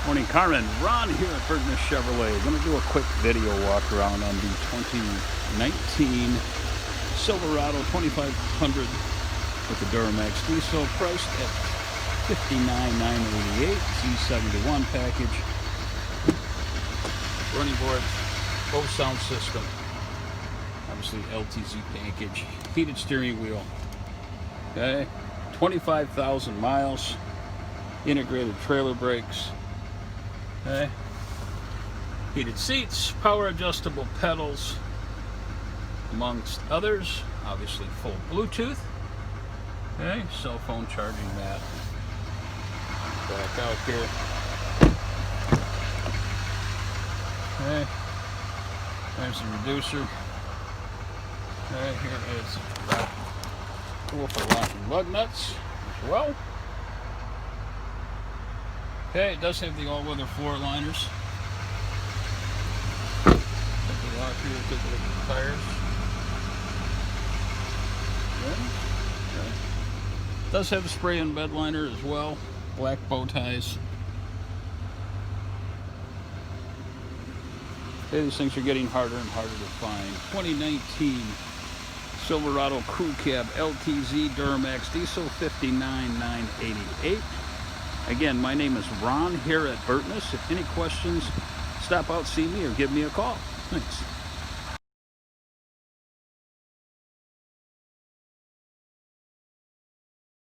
Morning, Carmen. Ron here at Burton Chevrolet. Going to do a quick video walk around on the 2019 Silverado 2500 with the Duramax diesel, priced at $59,988. Z71 package, running boards, both sound system, obviously LTZ package, heated steering wheel. Okay, 25,000 miles, integrated trailer brakes. Okay. Heated seats, power adjustable pedals, amongst others. Obviously full Bluetooth. Okay, cell phone charging mat. Back out here. Okay, there's the reducer. Okay, here is tool for locking lug nuts as well. Okay, it does have the all-weather floor liners. Take the lock here, take a look at the tires. Okay. It does have a spray-in bed liner as well. Black bow ties. Okay, these things are getting harder and harder to find. 2019 Silverado Crew Cab LTZ Duramax Diesel, $59,988. Again, my name is Ron here at Burton. If any questions, stop out, see me, or give me a call. Thanks.